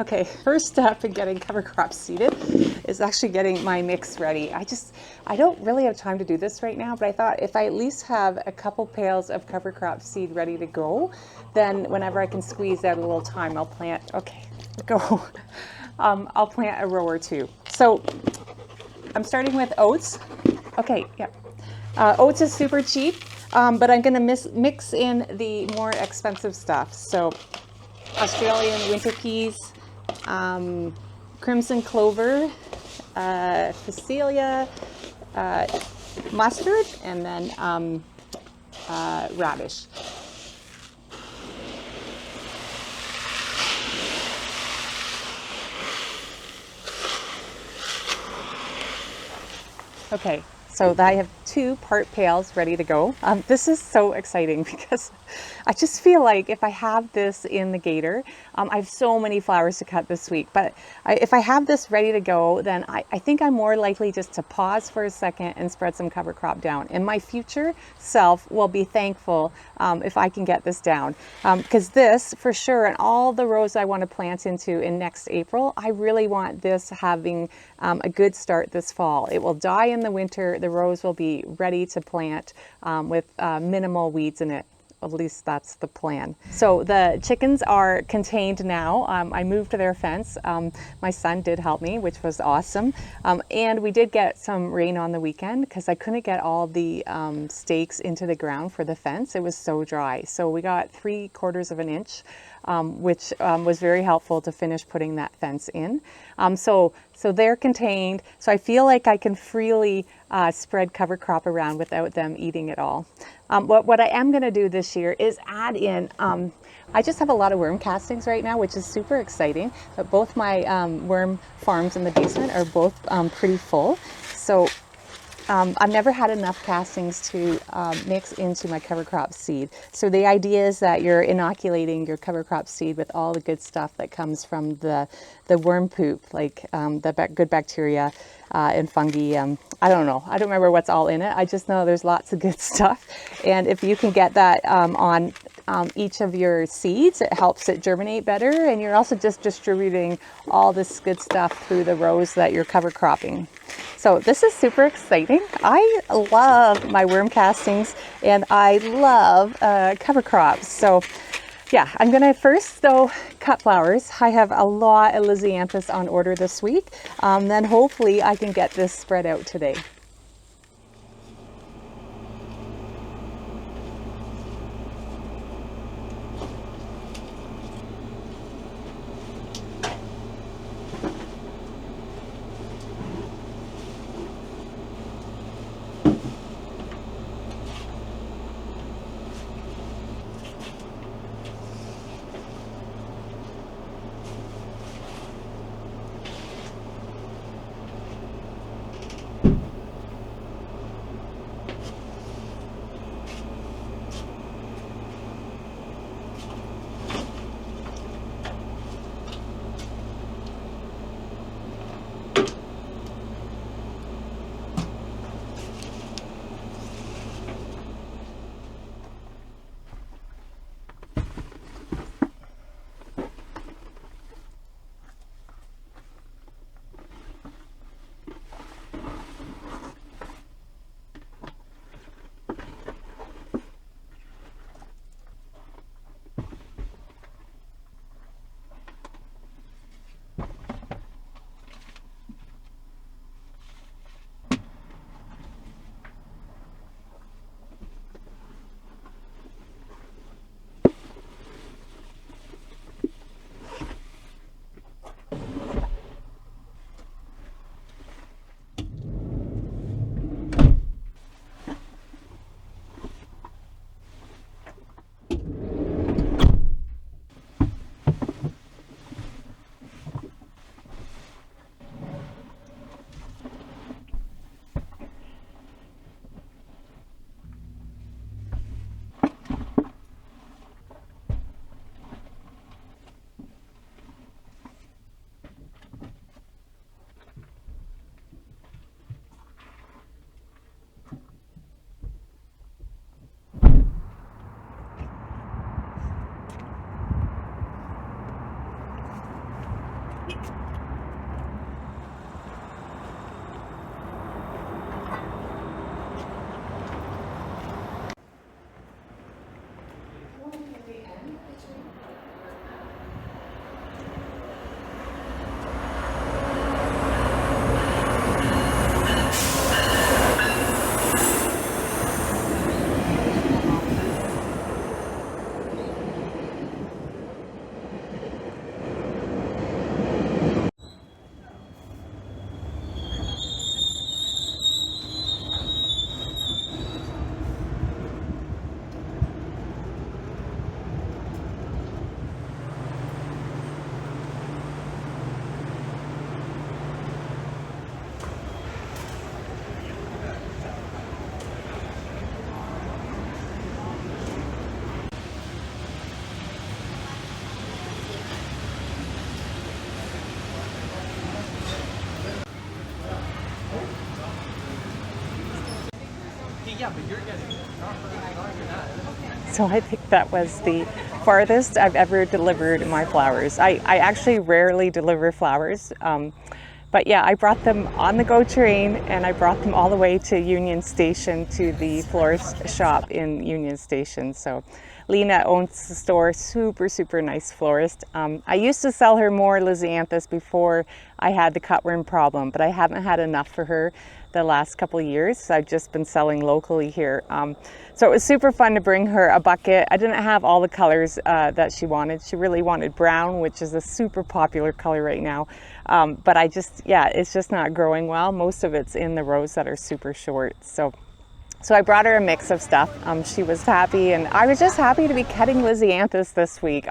Okay, first step in getting cover crops seeded is actually getting my mix ready. I don't really have time to do this right now, but I thought if I at least have a couple pails of cover crop seed ready to go, then whenever I can squeeze out a little time, I'll plant, okay, go. I'll plant a row or two. So I'm starting with oats. Okay, yeah. Oats is super cheap, but I'm gonna mix in the more expensive stuff. So Australian winter peas, crimson clover, phacylia, mustard, and then radish. Okay, so I have 2 part pails ready to go. This is so exciting because I just feel like if I have this in the gator, I have so many flowers to cut this week, but if I have this ready to go, then I think I'm more likely just to pause for a second and spread some cover crop down. And my future self will be thankful if I can get this down. Because this, for sure, and all the rows I want to plant into in next April, I really want this having a good start this fall. It will die in the winter. The rows will be ready to plant with minimal weeds in it. At least that's the plan. So the chickens are contained now. I moved their fence. My son did help me, which was awesome. And we did get some rain on the weekend because I couldn't get all the stakes into the ground for the fence. It was so dry. So we got 3/4 of an inch, which was very helpful to finish putting that fence in. So they're contained. So I feel like I can freely spread cover crop around without them eating it all. What I am going to do this year is add in, I just have a lot of worm castings right now, which is super exciting. But both my worm farms in the basement are both pretty full. So I've never had enough castings to mix into my cover crop seed. So the idea is that you're inoculating your cover crop seed with all the good stuff that comes from the worm poop, like the good bacteria and fungi. I don't know. I don't remember what's all in it. I just know there's lots of good stuff. And if you can get that on each of your seeds, it helps it germinate better. And you're also just distributing all this good stuff through the rows that you're cover cropping. So this is super exciting. I love my worm castings and I love cover crops. So yeah, I'm gonna first though cut flowers. I have a lot of Lisianthus on order this week. Then hopefully I can get this spread out today. So I think that was the farthest I've ever delivered my flowers. I actually rarely deliver flowers. But yeah, I brought them on the GO train, and I brought them all the way to Union Station, to the florist shop in Union Station. So Lena owns the store, super nice florist. I used to sell her more Lisianthus before I had the cutworm problem, but I haven't had enough for her the last couple of years. So I've just been selling locally here. So it was super fun to bring her a bucket. I didn't have all the colors that she wanted. She really wanted brown, which is a super popular color right now. But it's just not growing well. Most of it's in the rows that are super short. So I brought her a mix of stuff. She was happy, and I was just happy to be cutting Lisianthus this week.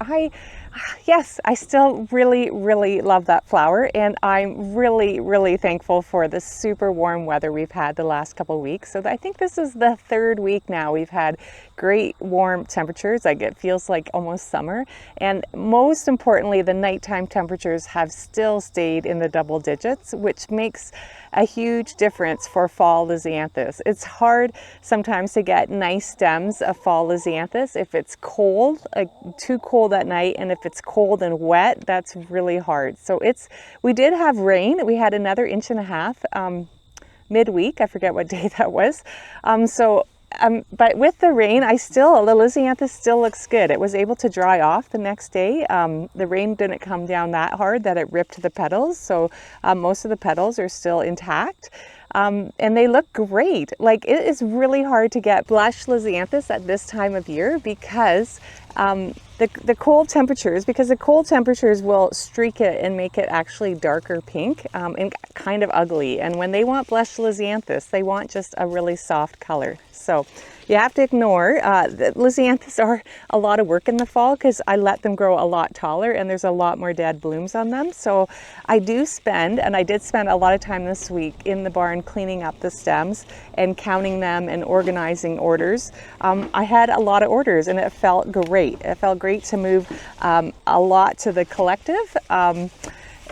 Yes, I still really love that flower, and I'm really thankful for the super warm weather we've had the last couple of weeks. So I think this is the third week now we've had great warm temperatures. Like, it feels like almost summer, and most importantly, the nighttime temperatures have still stayed in the double digits, which makes a huge difference for fall Lisianthus. It's hard sometimes to get nice stems of fall Lisianthus if it's cold, like too cold at night, and if it's cold and wet, that's really hard. So we did have rain. We had another 1.5 inches midweek. I forget what day that was. But with the rain, the Lisianthus still looks good. It was able to dry off the next day. The rain didn't come down that hard that it ripped the petals. So most of the petals are still intact. And they look great. Like, it is really hard to get blush Lisianthus at this time of year because the cold temperatures will streak it and make it actually darker pink and kind of ugly. And when they want blush Lisianthus, they want just a really soft color. So you have to ignore the Lisianthus are a lot of work in the fall because I let them grow a lot taller and there's a lot more dead blooms on them. So I did spend a lot of time this week in the barn cleaning up the stems and counting them and organizing orders. I had a lot of orders and it felt great. It felt great to move a lot to the collective.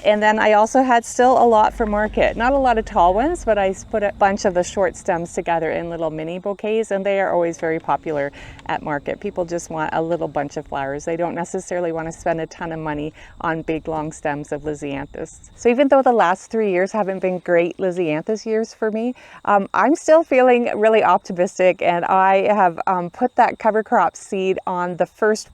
And then I also had still a lot for market. Not a lot of tall ones, but I put a bunch of the short stems together in little mini bouquets, and they are always very popular at market. People just want a little bunch of flowers. They don't necessarily want to spend a ton of money on big long stems of Lisianthus. So even though the last 3 years haven't been great Lisianthus years for me, I'm still feeling really optimistic, and I have put that cover crop seed on the first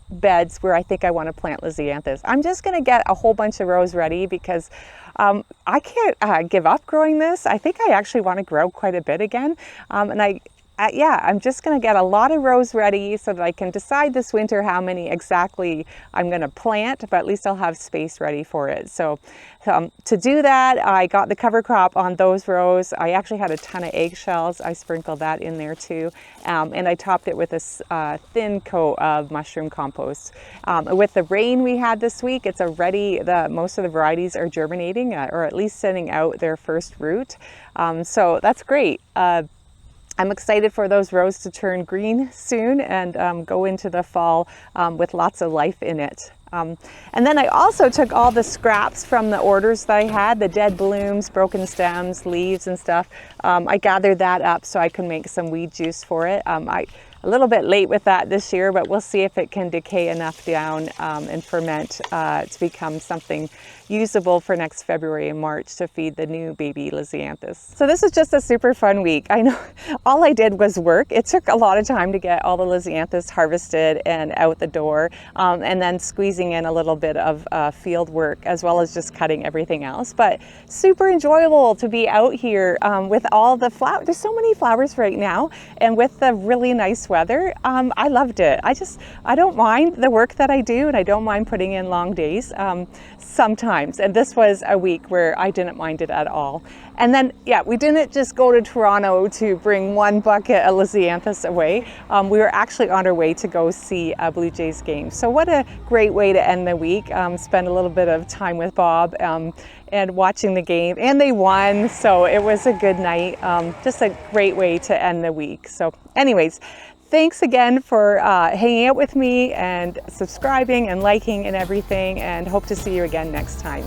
beds where I think I want to plant Lisianthus. I'm just going to get a whole bunch of rows ready because I can't give up growing this. I think I actually want to grow quite a bit again. I'm just going to get a lot of rows ready so that I can decide this winter how many exactly I'm going to plant, but at least I'll have space ready for it. So to do that, I got the cover crop on those rows. I actually had a ton of eggshells. I sprinkled that in there too. And I topped it with a thin coat of mushroom compost. With the rain we had this week, it's already, most of the varieties are germinating or at least sending out their first root. So that's great. I'm excited for those rows to turn green soon and go into the fall with lots of life in it. And then I also took all the scraps from the orders that I had, the dead blooms, broken stems, leaves and stuff. I gathered that up so I could make some weed juice for it. A little bit late with that this year, but we'll see if it can decay enough down and ferment to become something usable for next February and March to feed the new baby Lisianthus. So this is just a super fun week. I know all I did was work. It took a lot of time to get all the Lisianthus harvested and out the door, and then squeezing in a little bit of field work as well as just cutting everything else. But super enjoyable to be out here with all the flowers. There's so many flowers right now, and with the really nice weather, I loved it. I don't mind the work that I do, and I don't mind putting in long days sometimes. And this was a week where I didn't mind it at all. And then, we didn't just go to Toronto to bring one bucket of Lisianthus away. We were actually on our way to go see a Blue Jays game. So what a great way to end the week. Spend a little bit of time with Bob and watching the game. And they won, so it was a good night. Just a great way to end the week. So anyways, thanks again for hanging out with me and subscribing and liking and everything, and hope to see you again next time.